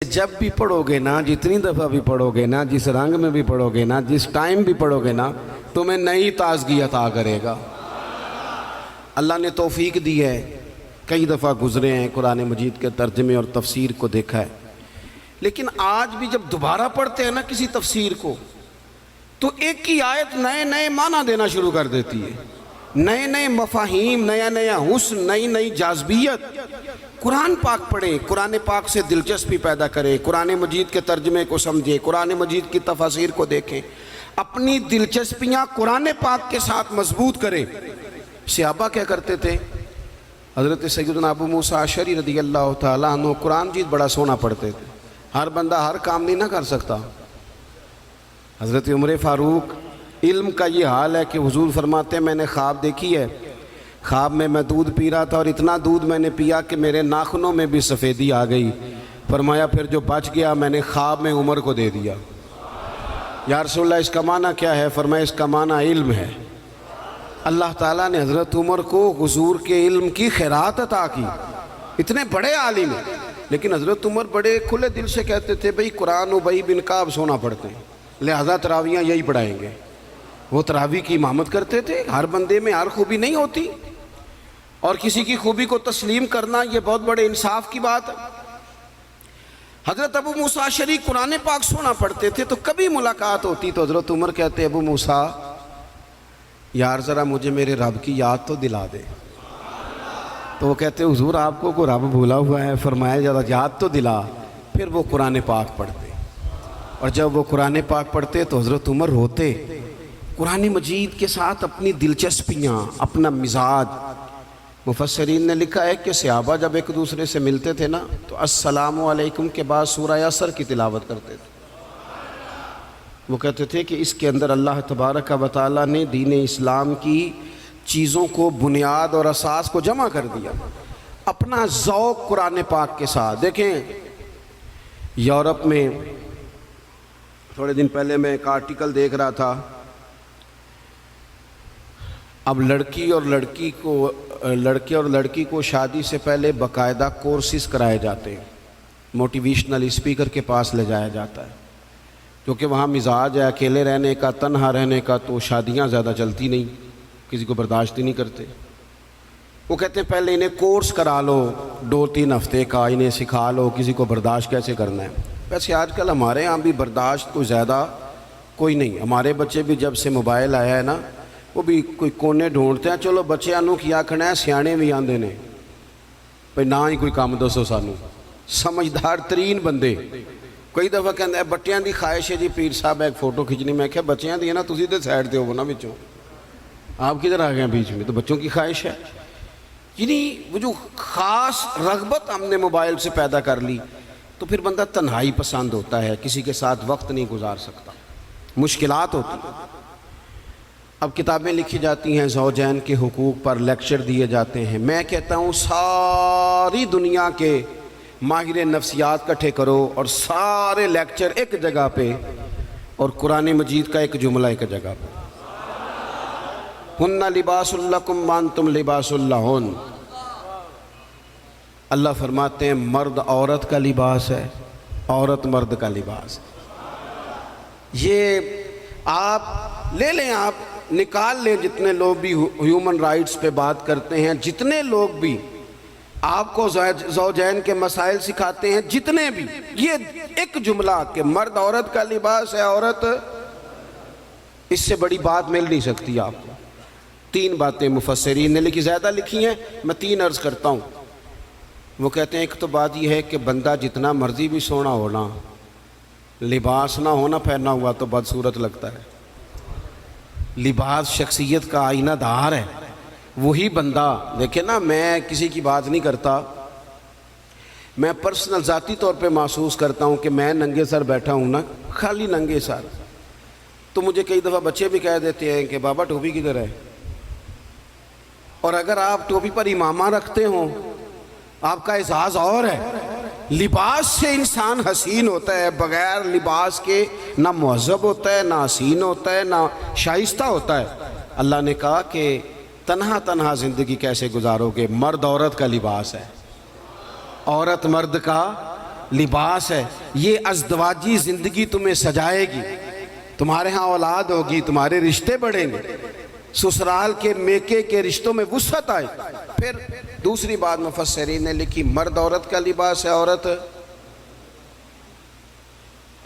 جب بھی پڑھو گے نا، جتنی دفعہ بھی پڑھو گے نا، جس رنگ میں بھی پڑھو گے نا، جس ٹائم بھی پڑھو گے نا، تمہیں نئی تازگی عطا کرے گا۔ اللہ نے توفیق دی ہے، کئی دفعہ گزرے ہیں، قرآن مجید کے ترجمے اور تفسیر کو دیکھا ہے، لیکن آج بھی جب دوبارہ پڑھتے ہیں نا کسی تفسیر کو تو ایک ہی آیت نئے نئے معنی دینا شروع کر دیتی ہے، نئے نئے مفاہیم، نیا نیا حسن، نئی نئی جاذبیت۔ قرآن پاک پڑھیں، قرآن پاک سے دلچسپی پیدا کریں، قرآن مجید کے ترجمے کو سمجھیں، قرآن مجید کی تفاسیر کو دیکھیں، اپنی دلچسپیاں قرآن پاک کے ساتھ مضبوط کریں۔ صحابہ کیا کرتے تھے؟ حضرت سیدنا ابو موسیٰ اشعری رضی اللہ تعالیٰ عنہ قرآن مجید بڑا سونا پڑھتے تھے، ہر بندہ ہر کام نہیں نہ کر سکتا۔ حضرت عمر فاروق، علم کا یہ حال ہے کہ حضور فرماتے ہیں میں نے خواب دیکھی ہے، خواب میں دودھ پی رہا تھا اور اتنا دودھ میں نے پیا کہ میرے ناخنوں میں بھی سفیدی آ گئی۔ فرمایا پھر جو بچ گیا میں نے خواب میں عمر کو دے دیا۔ یا رسول اللہ اس کا معنی کیا ہے؟ فرمایا اس کا معنی علم ہے۔ اللہ تعالیٰ نے حضرت عمر کو حضور کے علم کی خیرات عطا کی، اتنے بڑے عالم ہیں، لیکن حضرت عمر بڑے کھلے دل سے کہتے تھے بھئی قرآن ابی بن کعب سونا پڑھتے ہیں، لہذا تراویحاں یہی پڑھائیں گے۔ وہ تراویح کی امامت کرتے تھے۔ ہر بندے میں ہر خوبی نہیں ہوتی، اور کسی کی خوبی کو تسلیم کرنا یہ بہت بڑے انصاف کی بات ہے۔ حضرت ابو موسیٰ اشعری قرآن پاک سونا پڑھتے تھے تو کبھی ملاقات ہوتی تو حضرت عمر کہتے ابو موسیٰ یار ذرا مجھے میرے رب کی یاد تو دلا دے۔ تو وہ کہتے حضور آپ کو کوئی رب بھولا ہوا ہے؟ فرمایا ذرا یاد تو دلا۔ پھر وہ قرآن پاک پڑھتے، اور جب وہ قرآن پاک پڑھتے تو حضرت عمر روتے۔ قرآن مجید کے ساتھ اپنی دلچسپیاں، اپنا مزاج۔ مفسرین نے لکھا ہے کہ صحابہ جب ایک دوسرے سے ملتے تھے نا تو السلام علیکم کے بعد سورہ عصر کی تلاوت کرتے تھے۔ وہ کہتے تھے کہ اس کے اندر اللہ تبارک و تعالیٰ نے دین اسلام کی چیزوں کو، بنیاد اور اساس کو جمع کر دیا، اپنا ذوق قرآن پاک کے ساتھ۔ دیکھیں یورپ میں تھوڑے دن پہلے میں ایک آرٹیکل دیکھ رہا تھا، اب لڑکے اور لڑکی کو شادی سے پہلے باقاعدہ کورسز کرائے جاتے ہیں، موٹیویشنل اسپیکر کے پاس لے جایا جاتا ہے، کیونکہ وہاں مزاج ہے اکیلے رہنے کا، تنہا رہنے کا، تو شادیاں زیادہ چلتی نہیں، کسی کو برداشت ہی نہیں کرتے۔ وہ کہتے ہیں پہلے انہیں کورس کرا لو 2-3 ہفتے کا، انہیں سکھا لو کسی کو برداشت کیسے کرنا ہے۔ ویسے آج کل ہمارے ہاں بھی برداشت کوئی زیادہ کوئی نہیں، ہمارے بچے بھی جب سے موبائل آیا ہے نا وہ بھی کوئی کونے ڈھونڈتے ہیں۔ چلو بچے انہوں کی آکھنا ہے، سیانے بھی آندے نے بھئی نہ ہی کوئی کام دسو سانو، سمجھدار ترین بندے۔ کئی دفعہ کہتے ہیں بچیاں دی خواہش ہے جی پیر صاحب ایک فوٹو کھینچنی، میں کہا بچیاں دی ہے نا، تسی تے سائڈ تے ہو نا بچوں، آپ کدھر آ گئے ہیں بیچ میں؟ تو بچوں کی خواہش ہے۔ یعنی وہ جو خاص رغبت ہم نے موبائل سے پیدا کر لی تو پھر بندہ تنہائی پسند ہوتا ہے، کسی کے ساتھ وقت نہیں گزار سکتا، مشکلات ہوتی ہیں۔ اب کتابیں لکھی جاتی ہیں، زوجین کے حقوق پر لیکچر دیے جاتے ہیں۔ میں کہتا ہوں ساری دنیا کے ماہر نفسیات کٹھے کرو اور سارے لیکچر ایک جگہ پہ، اور قرآن مجید کا ایک جملہ ایک جگہ پہ، ہن لباس لکم وانتم لباس لہن۔ اللہ فرماتے ہیں مرد عورت کا لباس ہے، عورت مرد کا لباس ہے۔ یہ آپ لے لیں، آپ نکال لیں، جتنے لوگ بھی ہیومن رائٹس پہ بات کرتے ہیں، جتنے لوگ بھی آپ کو زوجین کے مسائل سکھاتے ہیں، جتنے بھی، یہ ایک جملہ کہ مرد عورت کا لباس ہے، عورت، اس سے بڑی بات مل نہیں سکتی آپ کو۔ 3 باتیں مفسرین نے لکھی، زیادہ لکھی ہیں، میں 3 عرض کرتا ہوں۔ وہ کہتے ہیں ایک تو بات یہ ہے کہ بندہ جتنا مرضی بھی سونا ہونا، لباس نہ ہونا پہنا ہوا تو بدصورت لگتا ہے۔ لباس شخصیت کا آئینہ دار ہے۔ وہی بندہ دیکھیں نا، میں کسی کی بات نہیں کرتا، میں پرسنل ذاتی طور پہ محسوس کرتا ہوں کہ میں ننگے سر بیٹھا ہوں نا، خالی ننگے سر، تو مجھے کئی دفعہ بچے بھی کہہ دیتے ہیں کہ بابا ٹوپی کدھر ہے؟ اور اگر آپ ٹوپی پر امامہ رکھتے ہوں آپ کا اعزاز اور ہے۔ لباس سے انسان حسین ہوتا ہے، بغیر لباس کے نہ مہذب ہوتا ہے، نہ حسین ہوتا ہے، نہ شائستہ ہوتا ہے۔ اللہ نے کہا کہ تنہا زندگی کیسے گزارو گے؟ مرد عورت کا لباس ہے، عورت مرد کا لباس ہے، یہ ازدواجی زندگی تمہیں سجائے گی، تمہارے ہاں اولاد ہوگی، تمہارے رشتے بڑھیں گے، سسرال کے میکے کے رشتوں میں وسعت آئے۔ پھر دوسری بات مفسرین نے لکھی، مرد عورت کا لباس ہے۔ عورت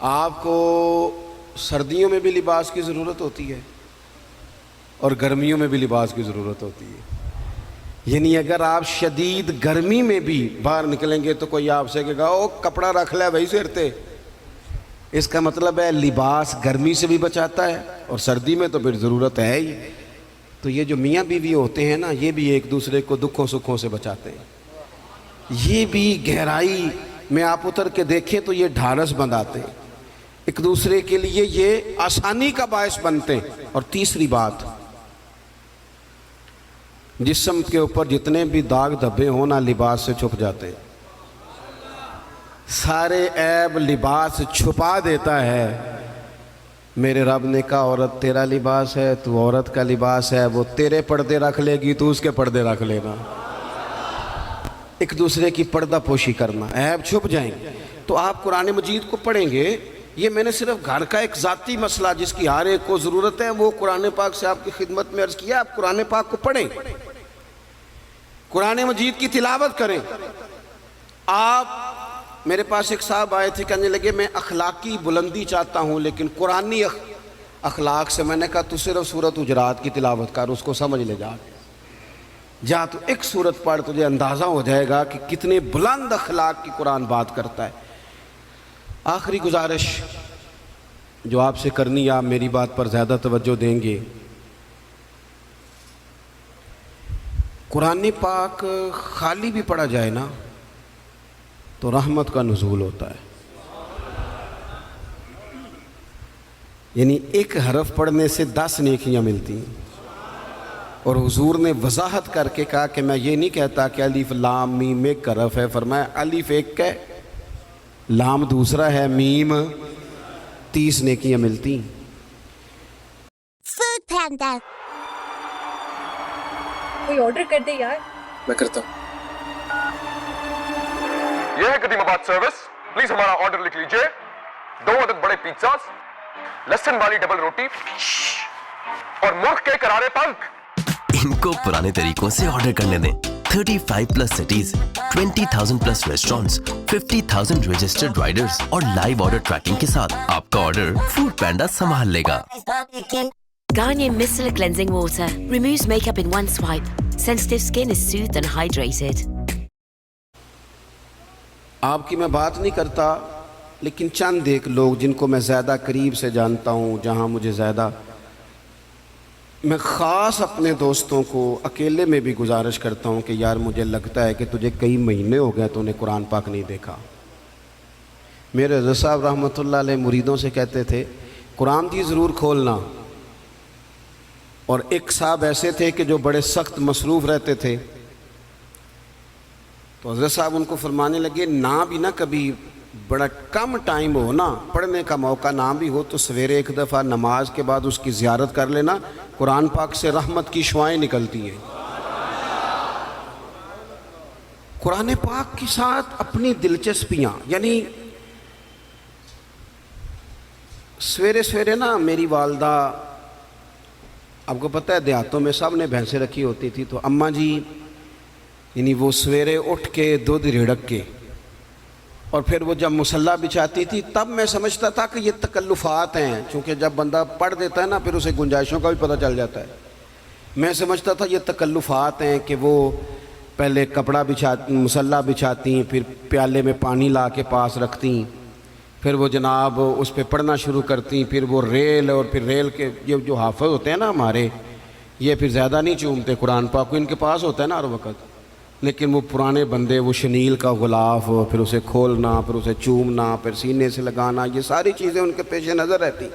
آپ کو سردیوں میں بھی لباس کی ضرورت ہوتی ہے اور گرمیوں میں بھی لباس کی ضرورت ہوتی ہے، یعنی اگر آپ شدید گرمی میں بھی باہر نکلیں گے تو کوئی آپ سے کہے گا او کپڑا رکھ لے بھائی سرتے، اس کا مطلب ہے لباس گرمی سے بھی بچاتا ہے اور سردی میں تو پھر ضرورت ہے ہی۔ تو یہ جو میاں بیوی ہوتے ہیں نا، یہ بھی ایک دوسرے کو دکھوں سکھوں سے بچاتے ہیں، یہ بھی گہرائی میں آپ اتر کے دیکھیں تو یہ ڈھارس بندھاتے ہیں، ایک دوسرے کے لیے یہ آسانی کا باعث بنتے ہیں۔ اور تیسری بات، جسم کے اوپر جتنے بھی داغ دھبے ہوں نا، لباس سے چھپ جاتے ہیں، سارے عیب لباس چھپا دیتا ہے۔ میرے رب نے کہا عورت تیرا لباس ہے، تو عورت کا لباس ہے، وہ تیرے پردے رکھ لے گی، تو اس کے پردے رکھ لینا، ایک دوسرے کی پردہ پوشی کرنا، عیب چھپ جائیں گے۔ تو آپ قرآن مجید کو پڑھیں گے، یہ میں نے صرف گھر کا ایک ذاتی مسئلہ جس کی ہر ایک کو ضرورت ہے وہ قرآن پاک سے آپ کی خدمت میں عرض کیا۔ آپ قرآن پاک کو پڑھیں، قرآن مجید کی تلاوت کریں۔ آپ میرے پاس ایک صاحب آئے تھے، کہنے لگے میں اخلاقی بلندی چاہتا ہوں لیکن قرآنی اخلاق سے، میں نے کہا تو صرف سورۃ حجرات کی تلاوت کر، اس کو سمجھ لے جا تو ایک سورت پڑھ، تجھے اندازہ ہو جائے گا کہ کتنے بلند اخلاق کی قرآن بات کرتا ہے۔ آخری گزارش جو آپ سے کرنی ہے، آپ میری بات پر زیادہ توجہ دیں گے۔ قرآن پاک خالی بھی پڑھا جائے نا تو رحمت کا نزول ہوتا ہے، یعنی ایک حرف پڑھنے سے 10 نیکیاں ملتی ہیں۔ اور حضور نے وضاحت کر کے کہا کہ میں یہ نہیں کہتا کہ الف لام میم ایک حرف ہے، فرمایا الف ایک ہے، لام دوسرا ہے، میم 30 نیکیاں ملتی ہیں۔ فوڈ پینڈا کوئی آرڈر کر دے یار۔ میں کرتا ہوں۔ یہ ہے قدیم آباد سروس، پلیز ہمارا آرڈر لکھ لیجئے، 2 عدد بڑے پیزاز، لہسن والی ڈبل روٹی اور مرغ کے کرارے پنکھ۔ ان کو پرانے طریقوں سے آرڈر کرنے دیں۔ 35 plus cities, 20,000 plus restaurants, 50,000 registered riders اور لائیو آرڈر ٹریکنگ کے ساتھ آپ کا آرڈر فوڈ پینڈا سنبھال لے گا۔ Garnier Micellar Cleansing Water removes makeup in one swipe. Sensitive skin is soothed and hydrated. آپ کی میں بات نہیں کرتا، لیکن چند ایک لوگ جن کو میں زیادہ قریب سے جانتا ہوں، جہاں مجھے زیادہ، میں خاص اپنے دوستوں کو اکیلے میں بھی گزارش کرتا ہوں کہ یار مجھے لگتا ہے کہ تجھے کئی مہینے ہو گئے تو نے قرآن پاک نہیں دیکھا۔ میرے حضرت صاحب رحمۃ اللہ علیہ مریدوں سے کہتے تھے قرآن کی ضرور کھولنا، اور ایک صاحب ایسے تھے کہ جو بڑے سخت مصروف رہتے تھے، تو حضرت صاحب ان کو فرمانے لگے نہ بھی نہ کبھی بڑا کم ٹائم ہو نا، پڑھنے کا موقع نہ بھی ہو تو سویرے ایک دفعہ نماز کے بعد اس کی زیارت کر لینا، قرآن پاک سے رحمت کی شعائیں نکلتی ہیں۔ قرآن پاک کے ساتھ اپنی دلچسپیاں، یعنی سویرے سویرے نا میری والدہ، آپ کو پتہ ہے دیہاتوں میں سب نے بھینسیں رکھی ہوتی تھی، تو اماں جی یعنی وہ سویرے اٹھ کے دودھ رڑک کے اور پھر وہ جب مصلی بچھاتی تھی، تب میں سمجھتا تھا کہ یہ تکلفات ہیں، چونکہ جب بندہ پڑھ دیتا ہے نا پھر اسے گنجائشوں کا بھی پتہ چل جاتا ہے۔ میں سمجھتا تھا یہ تکلفات ہیں کہ وہ پہلے کپڑا مصلی بچھاتی، پھر پیالے میں پانی لا کے پاس رکھتی، پھر وہ جناب اس پہ پڑھنا شروع کرتی، پھر وہ ریل، اور پھر ریل کے یہ جو حافظ ہوتے ہیں نا ہمارے، یہ پھر زیادہ نہیں چومتے قرآن پاک کو، ان کے پاس ہوتا ہے نا ہر وقت، لیکن وہ پرانے بندے وہ شنیل کا غلاف، پھر اسے کھولنا، پھر اسے چومنا، پھر سینے سے لگانا، یہ ساری چیزیں ان کے پیش نظر رہتی۔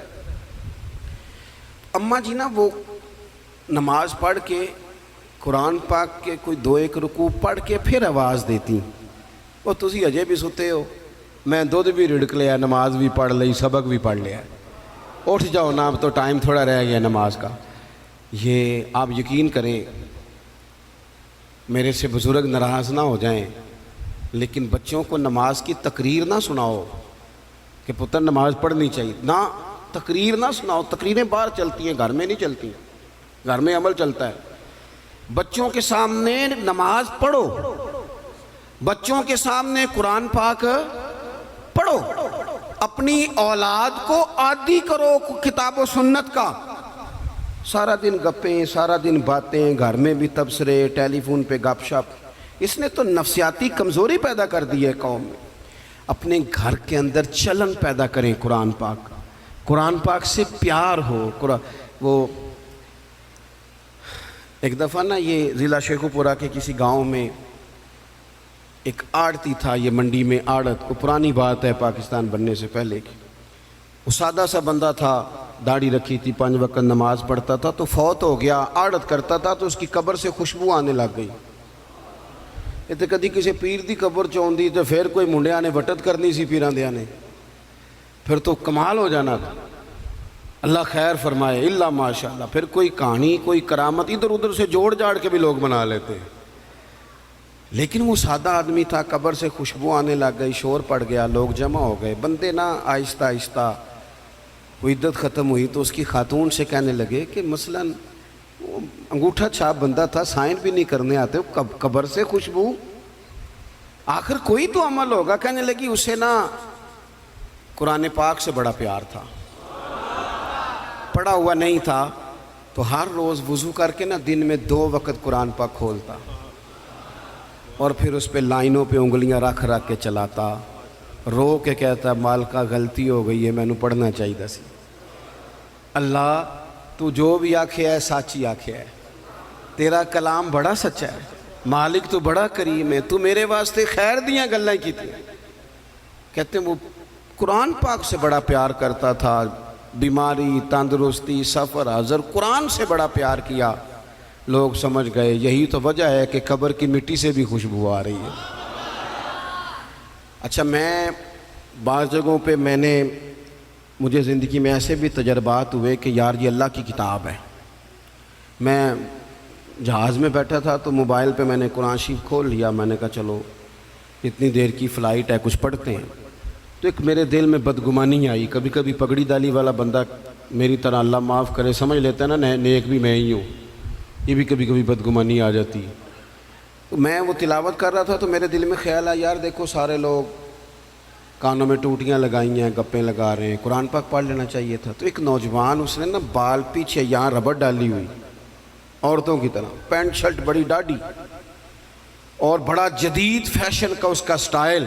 اماں جی نا وہ نماز پڑھ کے قرآن پاک کے کوئی 2-1 رکوع پڑھ کے پھر آواز دیتی، وہ تسی اجے بھی ستے ہو، میں دودھ بھی رڑک لیا، نماز بھی پڑھ لی، سبق بھی پڑھ لیا، اٹھ جاؤ نا، اب تو ٹائم تھوڑا رہ گیا نماز کا۔ یہ آپ یقین کریں، میرے سے بزرگ ناراض نہ ہو جائیں، لیکن بچوں کو نماز کی تقریر نہ سناؤ کہ پتر نماز پڑھنی چاہیے، نہ تقریر نہ سناؤ. تقریریں باہر چلتی ہیں، گھر میں نہیں چلتی ہیں. گھر میں عمل چلتا ہے. بچوں کے سامنے نماز پڑھو، بچوں کے سامنے قرآن پاک پڑھو. اپنی اولاد کو عادی کرو کتاب و سنت کا. سارا دن گپیں، سارا دن باتیں، گھر میں بھی تبصرے، ٹیلی فون پہ گپ شپ. اس نے تو نفسیاتی کمزوری پیدا کر دی ہے قوم میں. اپنے گھر کے اندر چلن پیدا کریں قرآن پاک، قرآن پاک سے پیار ہو. وہ ایک دفعہ نا یہ ضلع شیخو پورہ کے کسی گاؤں میں ایک آڑتی تھا، یہ منڈی میں آڑت، وہ پرانی بات ہے پاکستان بننے سے پہلے کی. وہ سادہ سا بندہ تھا، داڑھی رکھی تھی، 5 وقت نماز پڑھتا تھا. تو فوت ہو گیا، آڑت کرتا تھا تو اس کی قبر سے خوشبو آنے لگ گئی. یہ تو کدی کسی پیر دی قبر چوندی تو پھر کوئی منڈیاں نے وٹت کرنی سی پیراں دیاں نے، پھر تو کمال ہو جانا تھا. اللہ خیر فرمائے، اللہ ماشاءاللہ. پھر کوئی کہانی، کوئی کرامت ادھر ادھر سے جوڑ جاڑ کے بھی لوگ بنا لیتے. لیکن وہ سادہ آدمی تھا، قبر سے خوشبو آنے لگ گئی، شور پڑ گیا، لوگ جمع ہو گئے. بندے نا آہستہ آہستہ وہ عدت ختم ہوئی تو اس کی خاتون سے کہنے لگے کہ مثلاً وہ انگوٹھا چھاپ بندہ تھا، سائن بھی نہیں کرنے آتے، قبر سے خوشبو، آخر کوئی تو عمل ہوگا. کہنے لگی اسے نا قرآن پاک سے بڑا پیار تھا، پڑھا ہوا نہیں تھا تو ہر روز وضو کر کے نا دن میں 2 وقت قرآن پاک کھولتا اور پھر اس پہ لائنوں پہ انگلیاں رکھ رکھ کے چلاتا، رو کے کہتا مالکا غلطی ہو گئی ہے، میں نے پڑھنا چاہیے سی. اللہ تو جو بھی آکھے ہے سچی آکھے ہے، تیرا کلام بڑا سچا ہے، مالک تو بڑا کریم ہے، تو میرے واسطے خیر دیاں گلیں کی تھی. کہتے ہیں وہ قرآن پاک سے بڑا پیار کرتا تھا. بیماری، تندرستی، سفر، حضر، قرآن سے بڑا پیار کیا. لوگ سمجھ گئے یہی تو وجہ ہے کہ قبر کی مٹی سے بھی خوشبو آ رہی ہے. اچھا، میں بعض جگہوں پہ مجھے زندگی میں ایسے بھی تجربات ہوئے کہ یار یہ اللہ کی کتاب ہے. میں جہاز میں بیٹھا تھا تو موبائل پہ میں نے قرآن شریف کھول لیا. میں نے کہا چلو اتنی دیر کی فلائٹ ہے کچھ پڑھتے ہیں. تو ایک میرے دل میں بدگمانی آئی. کبھی کبھی پگڑی دالی والا بندہ میری طرح اللہ معاف کرے سمجھ لیتا ہے نا نیک بھی میں ہی ہوں، یہ بھی کبھی کبھی بدگمانی آ جاتی. تو میں وہ تلاوت کر رہا تھا تو میرے دل میں خیال آیا یار دیکھو سارے لوگ کانوں میں ٹوٹیاں لگائی ہیں، گپیں لگا رہے ہیں، قرآن پاک پڑھ لینا چاہیے تھا. تو ایک نوجوان اس نے نا بال پیچھے یہاں ربڑ ڈالی ہوئی عورتوں کی طرح، پینٹ شرٹ بڑی ڈاڑھی اور بڑا جدید فیشن کا اس کا سٹائل.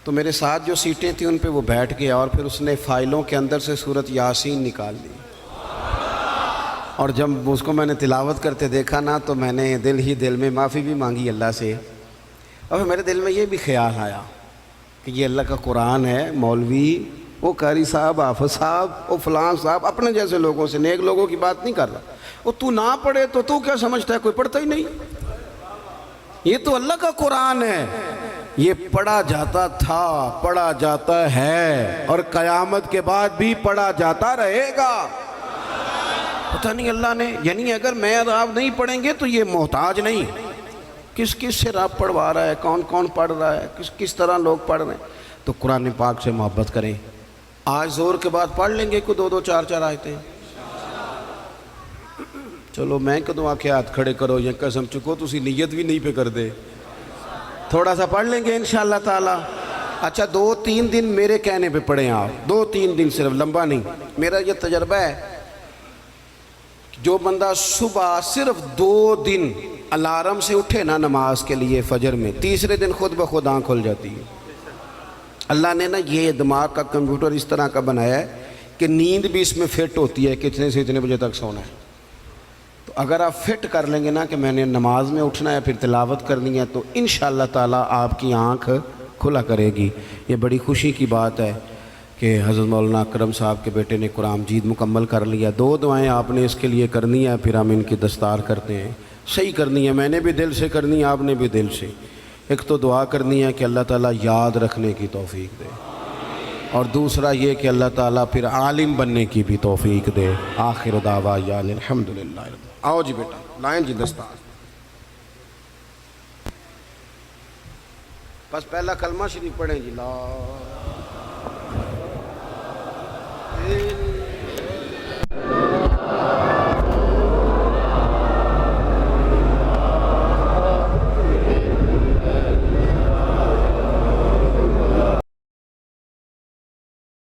تو میرے ساتھ جو سیٹیں تھیں ان پہ وہ بیٹھ گیا اور پھر اس نے فائلوں کے اندر سے سورۃ یاسین نکال لی. اور جب اس کو میں نے تلاوت کرتے دیکھا نا تو میں نے دل میں معافی بھی مانگی اللہ سے. اور میرے دل میں یہ بھی خیال آیا کہ یہ اللہ کا قرآن ہے، مولوی، وہ قاری صاحب، حافظ صاحب، وہ فلاں صاحب، اپنے جیسے لوگوں سے، نیک لوگوں کی بات نہیں کر رہا. وہ تو نہ پڑھے تو کیا سمجھتا ہے، کوئی پڑھتا ہی نہیں. یہ تو اللہ کا قرآن ہے، یہ پڑھا جاتا تھا، پڑھا جاتا ہے اور قیامت کے بعد بھی پڑھا جاتا رہے گا. پتہ نہیں اللہ نے، یعنی اگر میں اور آپ نہیں پڑھیں گے تو یہ محتاج نہیں. کس سے رب پڑھوا رہا ہے، کون پڑھ رہا ہے، کس طرح لوگ پڑھ رہے ہیں. تو قرآن پاک سے محبت کریں. آج زور کے بعد پڑھ لیں گے کوئی 2 4 آیتیں. چلو میں کدوں آکھے ہاتھ کھڑے کرو یا قسم چکو تسی نیت بھی نہیں پہ کر دے. تھوڑا سا پڑھ لیں گے انشاءاللہ تعالی. اچھا 2-3 دن میرے کہنے پہ پڑھیں آپ، 2-3 دن صرف، لمبا نہیں. میرا یہ تجربہ ہے جو بندہ صبح صرف 2 دن الارم سے اٹھے نا نماز کے لیے فجر میں، تیسرے دن خود بخود آنکھ کھل جاتی ہے. اللہ نے نا یہ دماغ کا کمپیوٹر اس طرح کا بنایا ہے کہ نیند بھی اس میں فٹ ہوتی ہے کہ اتنے سے اتنے بجے تک سونا ہے. تو اگر آپ فٹ کر لیں گے نا کہ میں نے نماز میں اٹھنا ہے پھر تلاوت کرنی ہے تو انشاءاللہ تعالیٰ آپ کی آنکھ کھلا کرے گی. یہ بڑی خوشی کی بات ہے کہ حضرت مولانا اکرم صاحب کے بیٹے نے قرآن مجید مکمل کر لیا. 2 دعائیں آپ نے اس کے لیے کرنی ہے، پھر ہم ان کی دستار کرتے ہیں. صحیح کرنی ہے، میں نے بھی دل سے کرنی ہے، آپ نے بھی دل سے. ایک تو دعا کرنی ہے کہ اللہ تعالیٰ یاد رکھنے کی توفیق دے، اور دوسرا یہ کہ اللہ تعالیٰ پھر عالم بننے کی بھی توفیق دے. آخر دعوانا الحمدللہ. آؤ جی بیٹا لائن جی دستار. بس پہلا کلمہ شریف پڑھیں جی لا